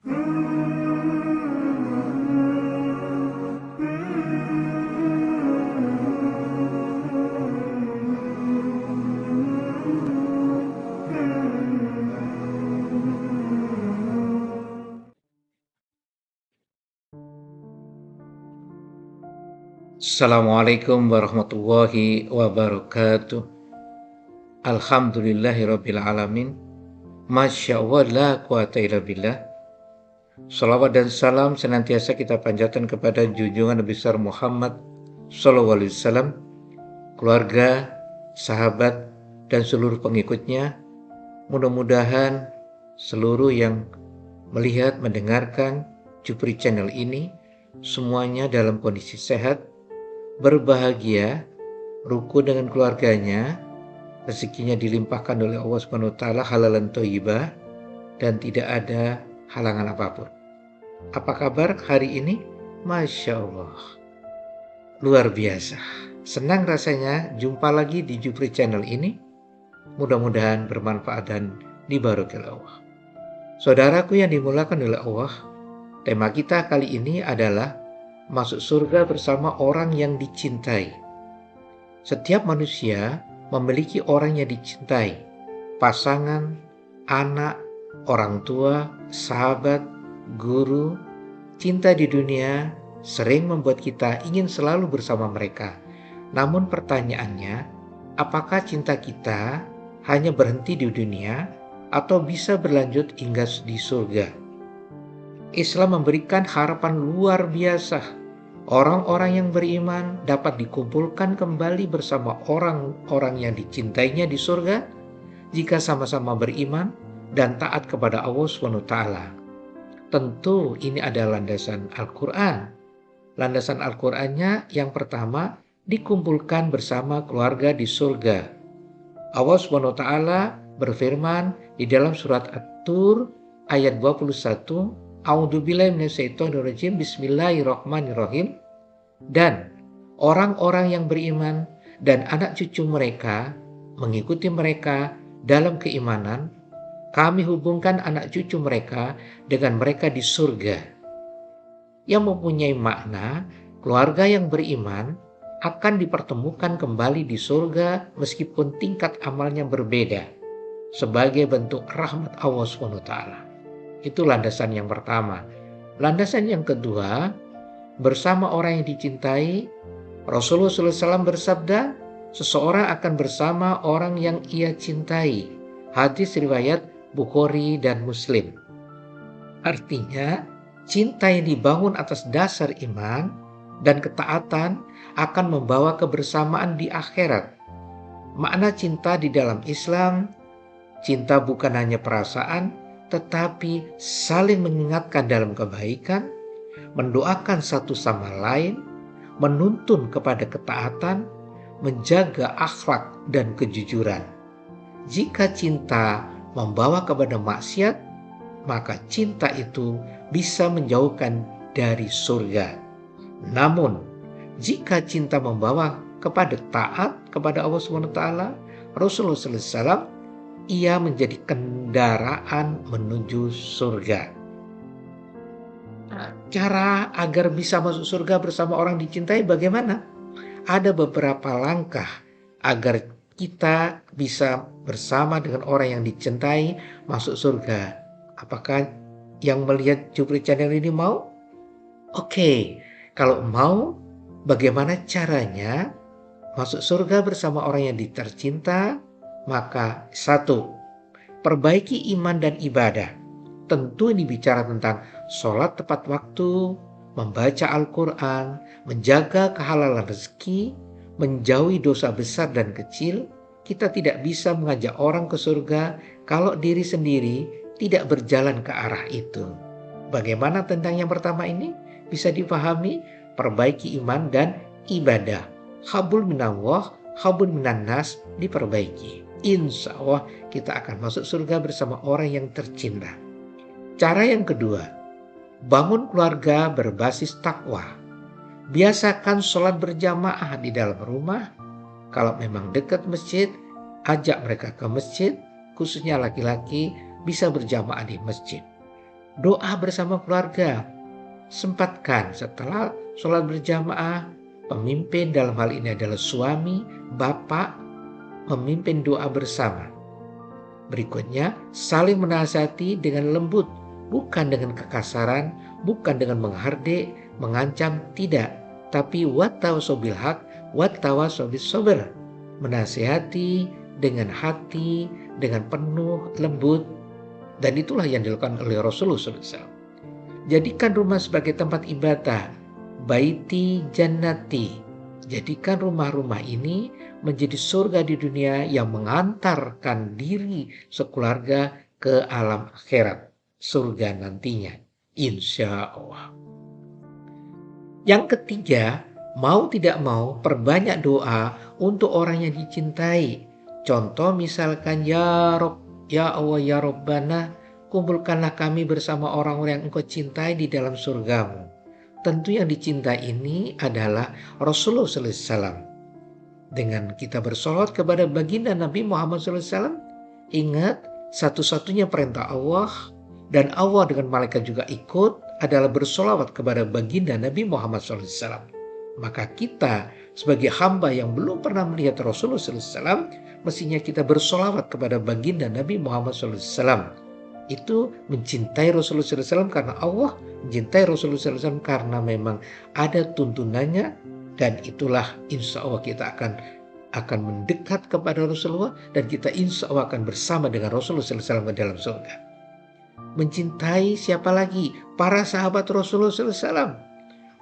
Assalamualaikum warahmatullahi wabarakatuh. Alhamdulillahirabbil alamin. Masya Allah la quwata illa billah. Salawat dan salam senantiasa kita panjatkan kepada junjungan Nabi besar Muhammad sallallahu alaihi wasallam, keluarga, sahabat, dan seluruh pengikutnya. Mudah-mudahan seluruh yang melihat, mendengarkan Jupri Channel ini semuanya dalam kondisi sehat, berbahagia, rukun dengan keluarganya, rezekinya dilimpahkan oleh Allah Subhanahu wa taala halalan thayyibah, dan tidak ada halangan apapun. Apa kabar hari ini? Masya Allah, luar biasa. Senang rasanya jumpa lagi di Jupri Channel ini. Mudah-mudahan bermanfaat dan diberkahi Allah. Saudaraku yang dimulakan oleh Allah, tema kita kali ini adalah masuk surga bersama orang yang dicintai. Setiap manusia memiliki orang yang dicintai, pasangan, anak, orang tua, sahabat, guru. Cinta di dunia sering membuat kita ingin selalu bersama mereka. Namun pertanyaannya, apakah cinta kita hanya berhenti di dunia atau bisa berlanjut hingga di surga? Islam memberikan harapan luar biasa. Orang-orang yang beriman dapat dikumpulkan kembali bersama orang-orang yang dicintainya di surga jika sama-sama beriman dan taat kepada Allah SWT. Tentu ini adalah landasan Al-Quran. Landasan Al-Qurannya yang pertama, dikumpulkan bersama keluarga di surga. Allah SWT berfirman di dalam surat At-Tur ayat 21, A'udzubillahi minasyaitonirrajim, Bismillahirrahmanirrahim. Dan orang-orang yang beriman dan anak cucu mereka mengikuti mereka dalam keimanan, kami hubungkan anak cucu mereka dengan mereka di surga. Yang mempunyai makna, keluarga yang beriman akan dipertemukan kembali di surga meskipun tingkat amalnya berbeda, sebagai bentuk rahmat Allah SWT. Itu landasan yang pertama. Landasan yang kedua, bersama orang yang dicintai, Rasulullah SAW bersabda, seseorang akan bersama orang yang ia cintai. Hadis riwayat Bukhari dan Muslim. Artinya, cinta yang dibangun atas dasar iman dan ketaatan akan membawa kebersamaan di akhirat. Makna cinta di dalam Islam, cinta bukan hanya perasaan, tetapi saling mengingatkan dalam kebaikan, mendoakan satu sama lain, menuntun kepada ketaatan, menjaga akhlak dan kejujuran. Jika cinta membawa kepada maksiat, maka cinta itu bisa menjauhkan dari surga. Namun, jika cinta membawa kepada taat kepada Allah SWT, Rasulullah SAW, ia menjadi kendaraan menuju surga. Cara agar bisa masuk surga bersama orang dicintai bagaimana? Ada beberapa langkah agar kita bisa bersama dengan orang yang dicintai masuk surga. Apakah yang melihat Jupri Channel ini mau? Oke, kalau mau, bagaimana caranya masuk surga bersama orang yang tercinta? Maka satu, perbaiki iman dan ibadah. Tentu ini bicara tentang sholat tepat waktu, membaca Al-Quran, menjaga kehalalan rezeki, menjauhi dosa besar dan kecil. Kita tidak bisa mengajak orang ke surga kalau diri sendiri tidak berjalan ke arah itu. Bagaimana tentang yang pertama ini? Bisa dipahami, perbaiki iman dan ibadah. Habul minallah, habul minannas diperbaiki. Insya Allah kita akan masuk surga bersama orang yang tercinta. Cara yang kedua, bangun keluarga berbasis takwa. Biasakan sholat berjamaah di dalam rumah. Kalau memang dekat masjid, ajak mereka ke masjid, khususnya laki-laki bisa berjamaah di masjid. Doa bersama keluarga, sempatkan setelah sholat berjamaah, pemimpin dalam hal ini adalah suami, bapak, memimpin doa bersama. Berikutnya, saling menasihati dengan lembut, bukan dengan kekasaran, bukan dengan menghardik, mengancam, tidak. Tapi wattawasau bil haq, wattawasau bis sabr. Menasihati dengan hati, dengan penuh lembut. Dan itulah yang dilakukan oleh Rasulullah SAW. Jadikan rumah sebagai tempat ibadah, baiti jannati. Jadikan rumah-rumah ini menjadi surga di dunia yang mengantarkan diri sekeluarga ke alam akhirat, surga nantinya, insya Allah. Yang ketiga, mau tidak mau perbanyak doa untuk orang yang dicintai. Contoh misalkan, ya Rob, ya Allah, ya Rabbana, kumpulkanlah kami bersama orang-orang yang Engkau cintai di dalam surgamu. Tentu yang dicintai ini adalah Rasulullah SAW. Dengan kita bersolawat kepada baginda Nabi Muhammad SAW, ingat satu-satunya perintah Allah, dan Allah dengan malaikat juga ikut, adalah bersolawat kepada baginda Nabi Muhammad SAW. Maka kita sebagai hamba yang belum pernah melihat Rasulullah SAW, mestinya kita bersolawat kepada baginda Nabi Muhammad SAW. Itu mencintai Rasulullah SAW karena Allah, mencintai Rasulullah SAW karena memang ada tuntunannya, dan itulah insya Allah kita akan mendekat kepada Rasulullah, dan kita insya Allah akan bersama dengan Rasulullah SAW ke dalam surga. Mencintai siapa lagi? Para sahabat Rasulullah SAW.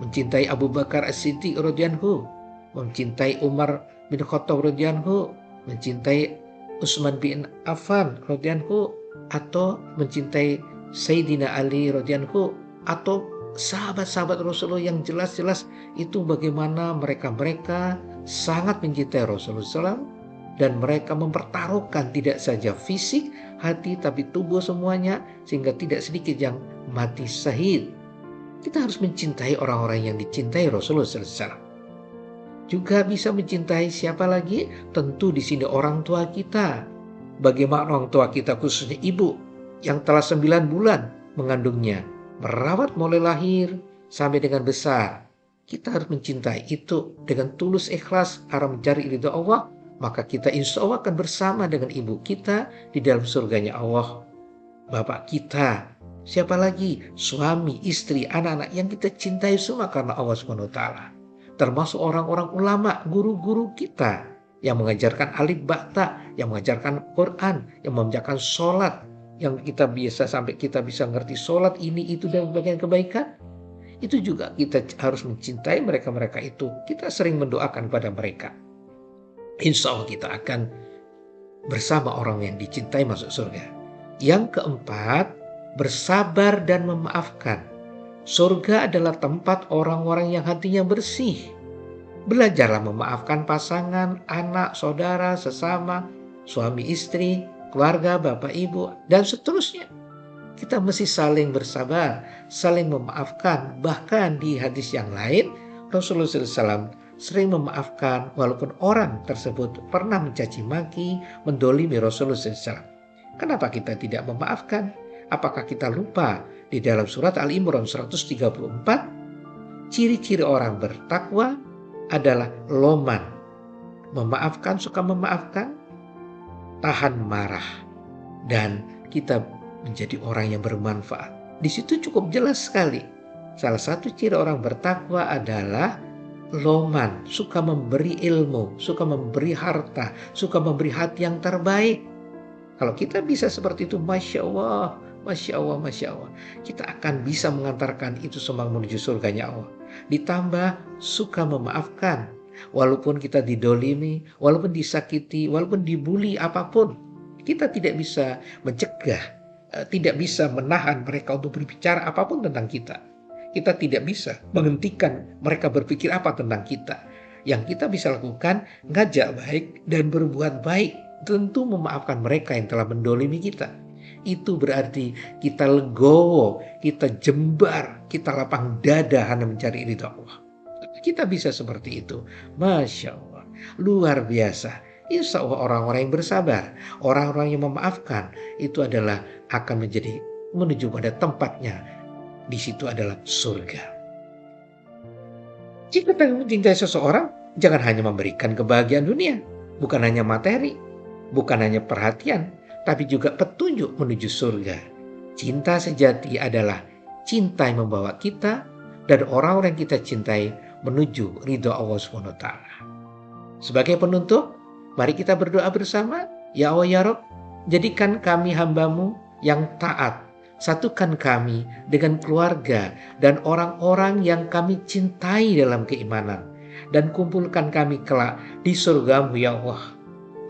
Mencintai Abu Bakar As-Siddiq radhiyallahu, mencintai Umar bin Khattab radhiyallahu, mencintai Utsman bin Affan radhiyallahu, atau mencintai Sayyidina Ali radhiyallahu, atau sahabat-sahabat Rasulullah yang jelas-jelas itu bagaimana mereka sangat mencintai Rasulullah SAW, dan mereka mempertaruhkan tidak saja fisik, hati, tapi tubuh semuanya, sehingga tidak sedikit yang mati syahid. Kita harus mencintai orang-orang yang dicintai Rasulullah SAW. Juga bisa mencintai siapa lagi? Tentu di sini orang tua kita. Bagaimana orang tua kita, khususnya ibu yang telah 9 bulan mengandungnya, merawat mulai lahir sampai dengan besar. Kita harus mencintai itu dengan tulus ikhlas karena mencari ridha Allah. Maka kita insya Allah akan bersama dengan ibu kita di dalam surganya Allah. Bapak kita, siapa lagi? Suami, istri, anak-anak yang kita cintai semua karena Allah SWT. Termasuk orang-orang ulama, guru-guru kita yang mengajarkan alif ba'ta, yang mengajarkan Quran, yang mengajarkan sholat, yang kita biasa sampai kita bisa ngerti sholat ini, itu, dan bagian kebaikan. Itu juga kita harus mencintai mereka-mereka itu. Kita sering mendoakan pada mereka. Insya Allah kita akan bersama orang yang dicintai masuk surga. Yang keempat, bersabar dan memaafkan. Surga adalah tempat orang-orang yang hatinya bersih. Belajarlah memaafkan pasangan, anak, saudara, sesama, suami istri, keluarga, bapak ibu, dan seterusnya. Kita mesti saling bersabar, saling memaafkan. Bahkan di hadis yang lain, Rasulullah SAW sering memaafkan walaupun orang tersebut pernah mencaci maki, mendolimi Rasulullah SAW. Kenapa kita tidak memaafkan? Apakah kita lupa di dalam surat Al-Imran 134, ciri-ciri orang bertakwa adalah loman, memaafkan, suka memaafkan, tahan marah, dan kita menjadi orang yang bermanfaat. Di situ cukup jelas sekali. Salah satu ciri orang bertakwa adalah loman, suka memberi ilmu, suka memberi harta, suka memberi hati yang terbaik. Kalau kita bisa seperti itu, Masya Allah, Masya Allah, Masya Allah, kita akan bisa mengantarkan itu semua menuju surganya Allah. Ditambah suka memaafkan, walaupun kita didolimi, walaupun disakiti, walaupun dibuli apapun, kita tidak bisa mencegah, tidak bisa menahan mereka untuk berbicara apapun tentang kita. Kita tidak bisa menghentikan mereka berpikir apa tentang kita. Yang kita bisa lakukan, ngajak baik dan berbuat baik. Tentu memaafkan mereka yang telah mendolimi kita. Itu berarti kita legowo, kita jembar, kita lapang dada hanya mencari ridha Allah. Kita bisa seperti itu. Masya Allah, luar biasa. Insya Allah orang-orang yang bersabar, orang-orang yang memaafkan, itu adalah akan menjadi menuju pada tempatnya. Di situ adalah surga. Jika kita mencintai seseorang, jangan hanya memberikan kebahagiaan dunia, bukan hanya materi, bukan hanya perhatian, tapi juga petunjuk menuju surga. Cinta sejati adalah cinta yang membawa kita dan orang-orang yang kita cintai menuju ridho Allah SWT. Sebagai penutup, mari kita berdoa bersama. Ya Allah ya Rabb, jadikan kami hamba-Mu yang taat. Satukan kami dengan keluarga dan orang-orang yang kami cintai dalam keimanan. Dan kumpulkan kami kelak di surga-Mu ya Allah.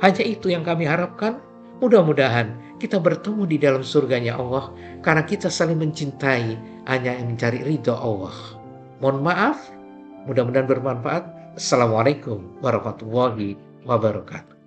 Hanya itu yang kami harapkan. Mudah-mudahan kita bertemu di dalam surganya Allah. Karena kita saling mencintai, hanya yang mencari ridho Allah. Mohon maaf, mudah-mudahan bermanfaat. Assalamualaikum warahmatullahi wabarakatuh.